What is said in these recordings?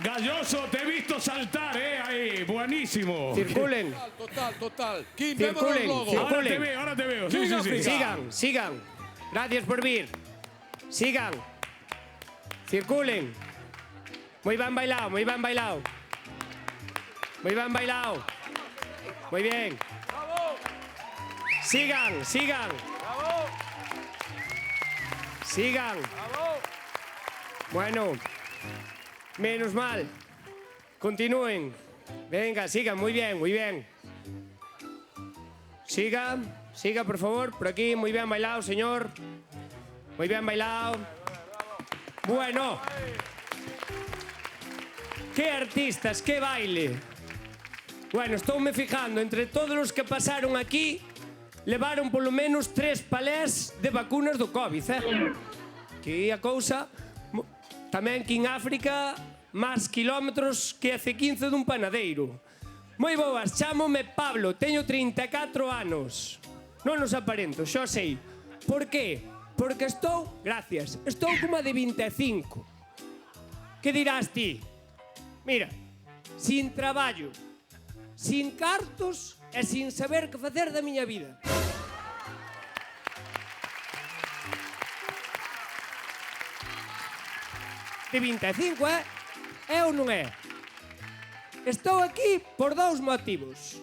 Galloso, te he visto saltar, ahí, buenísimo. Circulen. Total. Quim, Circulen, vemos los circulen. Ahora te veo. Sí, King sí, sí. África. Sigan. Gracias por vir. Sigan. Circulen. Muy bien bailado. Muy bien. Muy bien. Sigan. Bueno, menos mal. Continúen. Venga, sigan, muy bien. Siga, por favor, por aquí. Muy bien bailado, señor. Muy bien bailado. Bueno. Qué artistas, qué baile. Bueno, estou-me fijando, entre todos os que pasaron aquí, levaron polo menos 3 palés de vacunas do COVID, Que a cousa... Tamén que en África, máis kilómetros que a C15 dun panadeiro. Moi boas, chámome Pablo, teño 34 anos. Non os aparento, xo sei. Por qué? Porque estou, gracias, estou como a de 25. Que dirás ti? Mira, sin traballo, sin cartos e sin saber que facer da miña vida. De 25, é ou non é? Estou aquí por 2 motivos.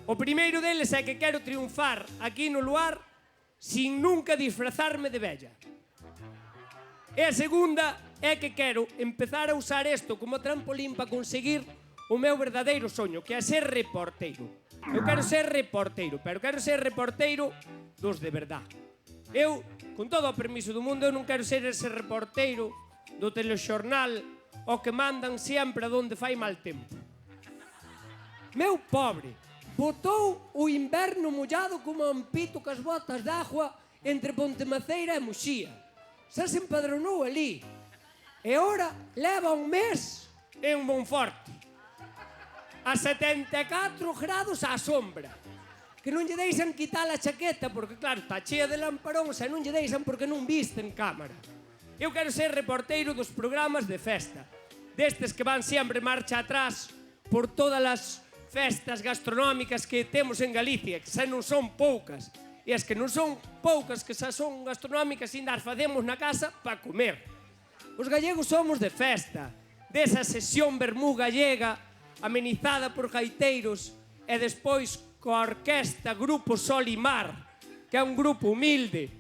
O primeiro deles é que quero triunfar aquí no luar sin nunca disfrazarme de vella. E a segunda é que quero empezar a usar isto como trampolín para conseguir o meu verdadeiro soño, que é ser reporteiro. Eu quero ser reporteiro, pero quero ser reporteiro dos de verdade. Eu, con todo o permiso do mundo, eu non quero ser ese reporteiro do telexornal o que mandan sempre a donde fai mal tempo. Meu pobre, botou o inverno mollado como un pito cas botas d'agua entre Pontemaceira e Muxía. Xa se empadronou ali. E ora leva un mes en Monforte. A 74 grados á sombra. Que non lle deixan quitar a chaqueta porque, claro, está chea de lamparóns e non lle deixan porque non viste en cámara. Eu quero ser reporteiro dos programas de festa. Destes que van sempre marcha atrás por todas as festas gastronómicas que temos en Galicia, que xa non son poucas. E as que non son poucas, que xa son gastronómicas, ainda as facemos na casa para comer. Os gallegos somos de festa, desa sesión vermú gallega, amenizada por gaiteiros e despois coa orquesta Grupo Sol e Mar, que é un grupo humilde,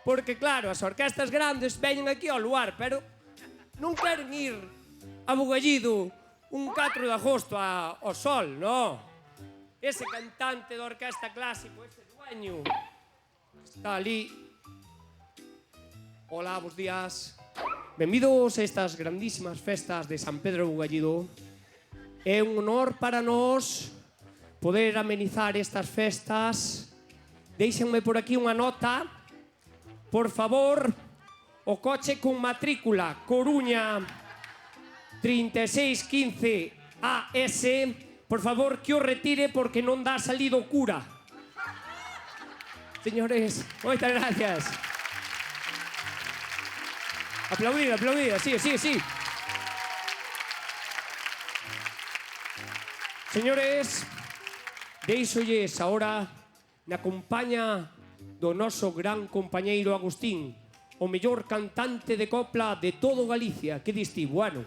porque claro, as orquestas grandes veñen aquí ao luar, pero non queren ir a Bugallido un 4 de agosto ao sol, non. Ese cantante da orquesta clásico, ese dueño, está ali. Hola, bos días. Benvidos a estas grandísimas festas de San Pedro de Bugallido. É un honor para nós poder amenizar estas festas. Déixenme por aquí unha nota. Por favor, o coche con matrícula Coruña 3615 AS, por favor que o retire porque non dá salido cura. Señores, moitas gracias. Aplaudida, sí. Señores, deixolles ahora na compañía do noso gran compañeiro Agustín, o mellor cantante de copla de todo Galicia. Que diste? Bueno,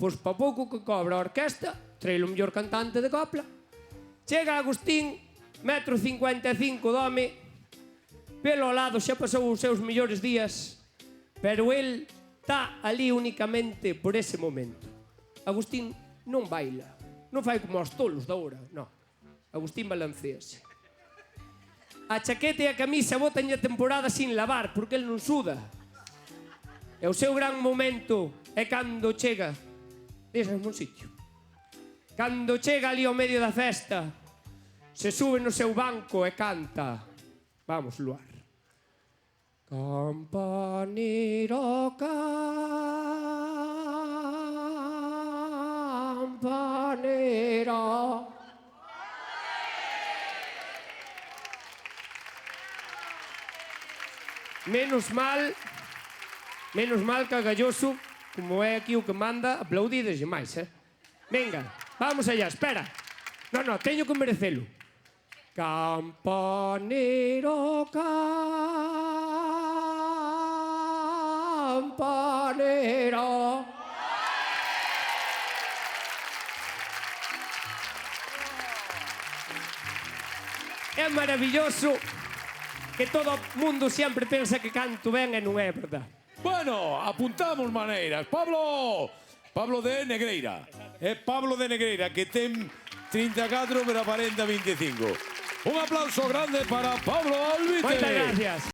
pois pa pouco que cobra a orquesta, trae o mellor cantante de copla. Chega Agustín, 1,55 m d'home, pelo ao lado, xa pasou os seus mellores días, pero el está ali únicamente por ese momento. Agustín non baila, non fai como os tolos da hora, non. Agustín balancease. A chaqueta e a camisa botanlle a temporada sin lavar, porque el non suda. E o seu gran momento é cando chega, deixa un sitio, cando chega ali ao medio da festa, se sube no seu banco e canta. Vamos, luar. Campanero, campanero. Menos mal que a Galloso como é aquí o que manda, aplaudides máis, Venga, vamos allá, espera. No, teño que merecelo. Campanero, campanero. É maravilloso que todo o mundo sempre pensa que canto ben e non é verdad. Bueno, apuntamos maneiras. Pablo de Negreira. É Pablo de Negreira, que ten 34, pero aparenta 25. Un aplauso grande para Pablo Alvite. Moitas gracias.